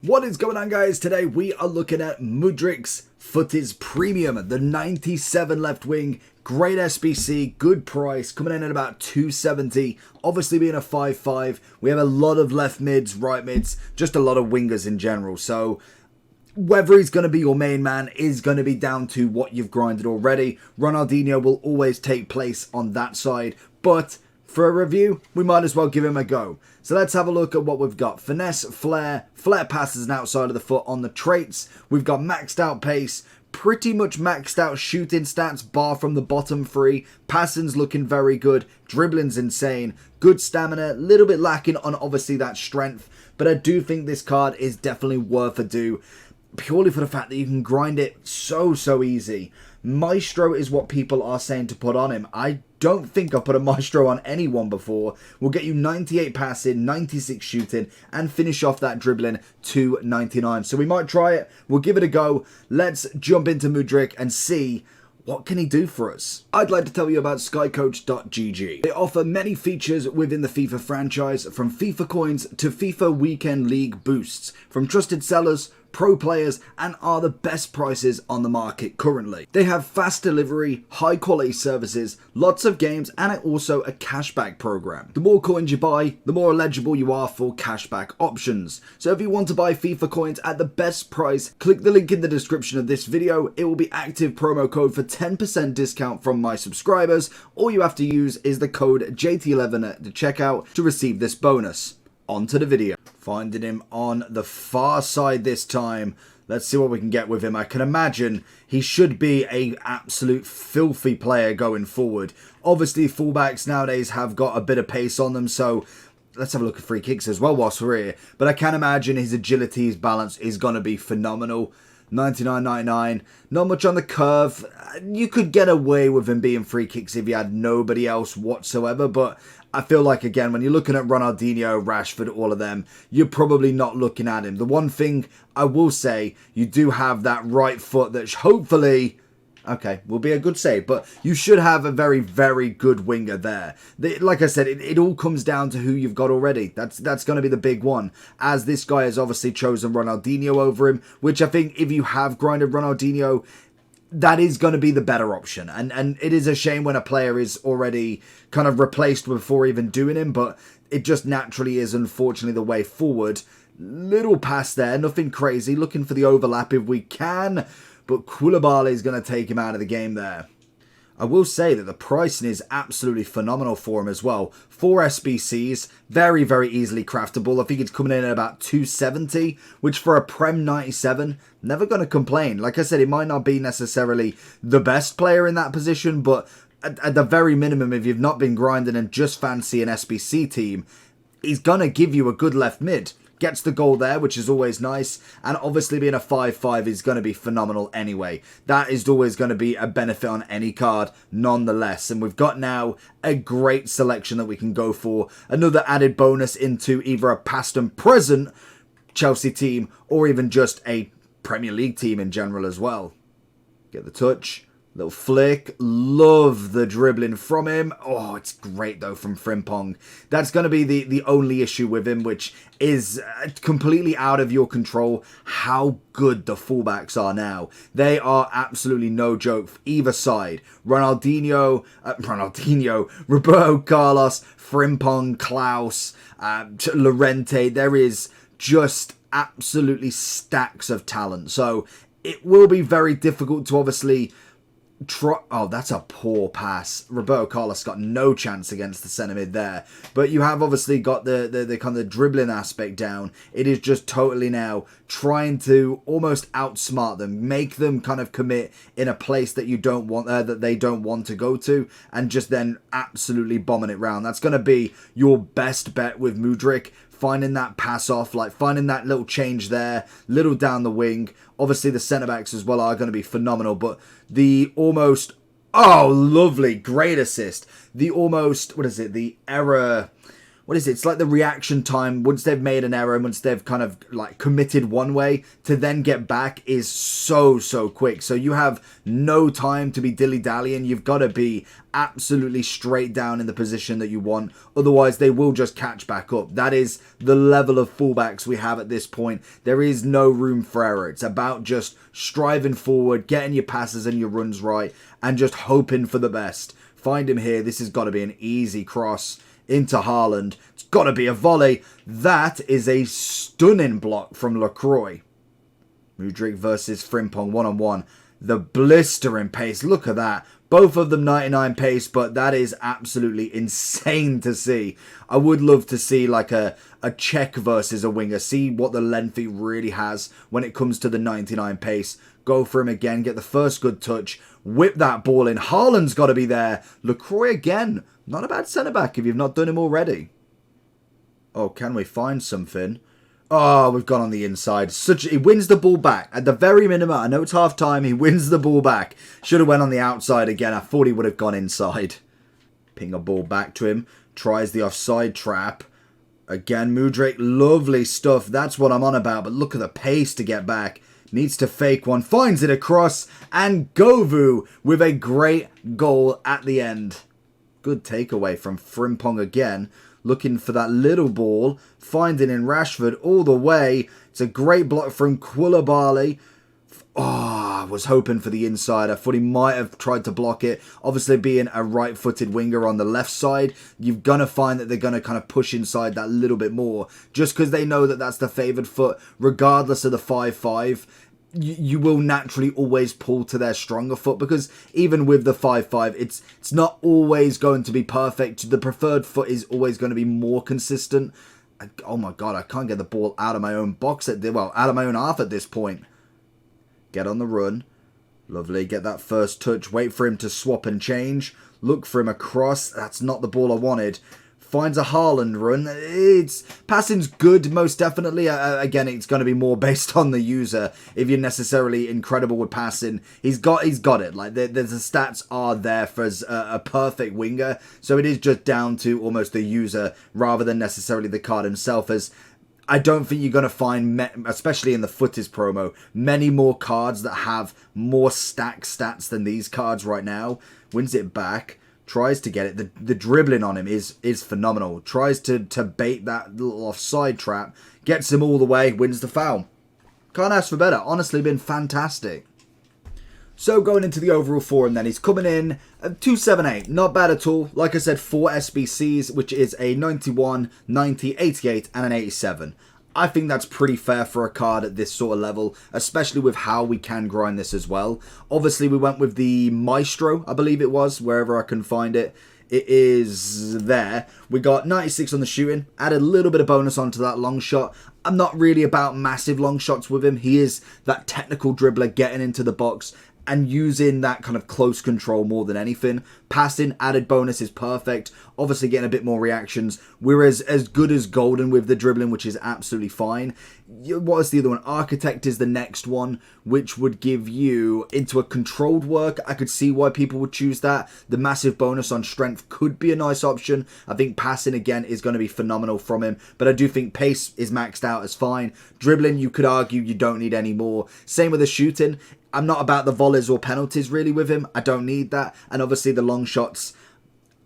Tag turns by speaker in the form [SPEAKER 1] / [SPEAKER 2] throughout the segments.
[SPEAKER 1] What is going on, guys? Today we are looking at Mudryk's Futties Premium, the 97 left wing, great SBC, good price, coming in at about 270. Obviously being a 5-5, we have a lot of left mids, right mids, just a lot of wingers in general. So whether he's going to be your main man is going to be down to what you've grinded already. Ronaldinho will always take place on that side, but for a review, we might as well give him a go. So let's have a look at what we've got. Finesse, flair passes and outside of the foot on the traits. We've got maxed out pace, pretty much maxed out shooting stats, bar from the bottom three. Passing's looking very good. Dribbling's insane. Good stamina, a little bit lacking on obviously that strength. But I do think this card is definitely worth a do, purely for the fact that you can grind it so easy. Maestro is what people are saying to put on him. I don't think I've put a Maestro on anyone before. We'll get you 98 passing, 96 shooting, and finish off that dribbling to 99. So we might try it. We'll give it a go. Let's jump into Mudryk and see what can he do for us. I'd like to tell you about skycoach.gg. They offer many features within the FIFA franchise, from FIFA coins to FIFA Weekend League boosts, from trusted sellers, pro players, and are the best prices on the market currently. They have fast delivery, high quality services, lots of games, and also a cashback program. The more coins you buy, the more eligible you are for cashback options. So if you want to buy FIFA coins at the best price, click the link in the description of this video. It will be active promo code for 10% discount from my subscribers. All you have to use is the code JT11 at the checkout to receive this bonus. On to the video. Finding him on the far side this time. Let's see what we can get with him. I can imagine he should be an absolute filthy player going forward. Obviously, fullbacks nowadays have got a bit of pace on them, so let's have a look at free kicks as well whilst we're here. But I can imagine his agility, his balance is going to be phenomenal. 99.99, not much on the curve. You could get away with him being free kicks if you had nobody else whatsoever, but I feel like, again, when you're looking at Ronaldinho, Rashford, all of them, you're probably not looking at him. The one thing I will say, you do have that right foot that hopefully, okay, will be a good save, but you should have a very good winger there. Like I said, it all comes down to who you've got already. That's going to be the big one, as this guy has obviously chosen Ronaldinho over him, which I think if you have grinded Ronaldinho, that is going to be the better option. And it is a shame when a player is already kind of replaced before even doing him, but it just naturally is, unfortunately, the way forward. Little pass there, nothing crazy. Looking for the overlap if we can, but Koulibaly is going to take him out of the game there. I will say that the pricing is absolutely phenomenal for him as well. 4 SBCs, very easily craftable. I think it's coming in at about 270, which for a Prem 97, never going to complain. Like I said, it might not be necessarily the best player in that position, but at the very minimum, if you've not been grinding and just fancy an SBC team, he's going to give you a good left mid. Gets the goal there, which is always nice. And obviously being a 5-5 is going to be phenomenal anyway. That is always going to be a benefit on any card nonetheless. And we've got now a great selection that we can go for. Another added bonus into either a past and present Chelsea team or even just a Premier League team in general as well. Get the touch. Little flick. Love the dribbling from him. Oh, it's great though from Frimpong. That's going to be the only issue with him, which is completely out of your control. How good the fullbacks are now. They are absolutely no joke for either side. Ronaldinho, Roberto Carlos, Frimpong, Klaus, Llorente. There is just absolutely stacks of talent. So it will be very difficult to obviously oh, that's a poor pass. Roberto Carlos got no chance against the centre mid there. But you have obviously got the kind of dribbling aspect down. It is just totally now trying to almost outsmart them, make them kind of commit in a place that you don't want, that they don't want to go to, and just then absolutely bombing it round. That's going to be your best bet with Mudryk. Finding that pass off, like finding that little change there, little down the wing. Obviously the centre-backs as well are going to be phenomenal, but the almost, oh, lovely, great assist. The almost, what is it, the error, what is it? It's like the reaction time once they've made an error, once they've kind of like committed one way to then get back is so quick. So you have no time to be dilly-dallying. You've got to be absolutely straight down in the position that you want. Otherwise, they will just catch back up. That is the level of fullbacks we have at this point. There is no room for error. It's about just striving forward, getting your passes and your runs right, and just hoping for the best. Find him here. This has got to be an easy cross into Haaland. It's got to be a volley. That is a stunning block from Lacroix. Mudryk versus Frimpong one-on-one. The blistering pace. Look at that. Both of them 99 pace, but that is absolutely insane to see. I would love to see like a Czech versus a winger. See what the length he really has when it comes to the 99 pace. Go for him again. Get the first good touch. Whip that ball in. Haaland's got to be there. Lacroix again. Not a bad centre-back if you've not done him already. Oh, can we find something? Oh, we've gone on the inside. He wins the ball back. At the very minimum, I know it's half-time, he wins the ball back. Should have went on the outside again. I thought he would have gone inside. Ping a ball back to him. Tries the offside trap. Again, Mudryk, lovely stuff. That's what I'm on about, but look at the pace to get back. Needs to fake one. Finds it across. And Govu with a great goal at the end. Good takeaway from Frimpong again. Looking for that little ball. Finding in Rashford all the way. It's a great block from Koulibaly. Oh, I was hoping for the inside. I thought he might have tried to block it. Obviously, being a right-footed winger on the left side, you're going to find that they're going to kind of push inside that little bit more. Just because they know that that's the favoured foot, regardless of the 5-5. You will naturally always pull to their stronger foot, because even with the 5-5, it's not always going to be perfect. The preferred foot is always going to be more consistent. Oh my god, I can't get the ball out of my own box out of my own half at this point. Get on the run. Lovely. Get that first touch. Wait for him to swap and change. Look for him across. That's not the ball I wanted. Finds a Haaland run. Passing's good, most definitely. Again, it's going to be more based on the user. If you're necessarily incredible with passing, he's got it. Like the stats are there for a perfect winger. So it is just down to almost the user rather than necessarily the card himself. As I don't think you're going to find, especially in the Futties promo, many more cards that have more stack stats than these cards right now. Wins it back. Tries to get it. The dribbling on him is phenomenal. Tries to bait that little offside trap. Gets him all the way. Wins the foul. Can't ask for better. Honestly, been fantastic. So going into the overall form then, he's coming in at 278. Not bad at all. Like I said, 4 SBCs, which is a 91, 90, 88 and an 87. I think that's pretty fair for a card at this sort of level, especially with how we can grind this as well. Obviously, we went with the Maestro, I believe it was, wherever I can find it. It is there. We got 96 on the shooting, added a little bit of bonus onto that long shot. I'm not really about massive long shots with him. He is that technical dribbler getting into the box and using that kind of close control more than anything. Passing, added bonus is perfect. Obviously getting a bit more reactions. We're as good as golden with the dribbling, which is absolutely fine. What is the other one? Architect is the next one, which would give you into a controlled work. I could see why people would choose that. The massive bonus on strength could be a nice option. I think passing again is going to be phenomenal from him, but I do think pace is maxed out as fine. Dribbling, you could argue you don't need any more. Same with the shooting. I'm not about the volleys or penalties really with him. I don't need that. And obviously the long shots,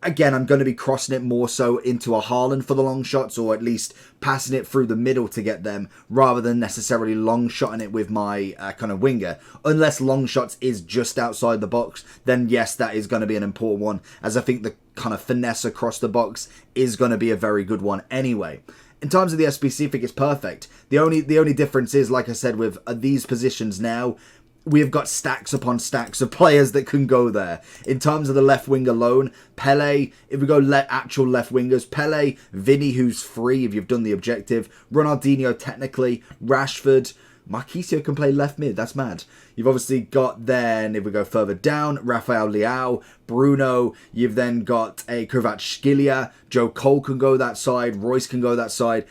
[SPEAKER 1] again, I'm going to be crossing it more so into a Haaland for the long shots, or at least passing it through the middle to get them, rather than necessarily long shotting it with my kind of winger. Unless long shots is just outside the box, then yes, that is going to be an important one, as I think the kind of finesse across the box is going to be a very good one anyway. In terms of the SBC, I think it's perfect. The only difference is, like I said, with these positions now, we have got stacks upon stacks of players that can go there. In terms of the left wing alone, Pele, if we go actual left wingers, Pele, Vinny, who's free if you've done the objective, Ronaldinho technically, Rashford, Marquisio can play left mid, that's mad. You've obviously got then, if we go further down, Rafael Leao, Bruno, you've then got a Kvaratskhelia, Joe Cole can go that side, Royce can go that side.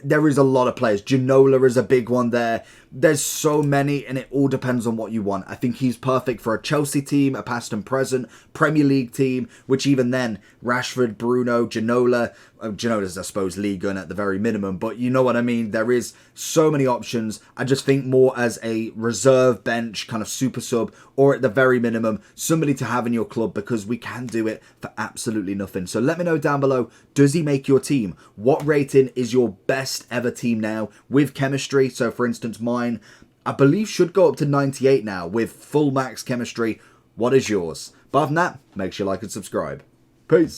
[SPEAKER 1] There is a lot of players. Ginola is a big one there. There's so many, and it all depends on what you want. I think he's perfect for a Chelsea team, a past and present, Premier League team, which even then, Rashford, Bruno, Ginola, Ginoda's, I suppose, league gun at the very minimum, but you know what I mean. There is so many options. I just think more as a reserve bench kind of super sub, or at the very minimum, somebody to have in your club, because we can do it for absolutely nothing. So let me know down below, does he make your team? What rating is your best ever team now with chemistry? So for instance, mine, I believe, should go up to 98 now with full max chemistry. What is yours? But other than that, make sure you like and subscribe. Peace.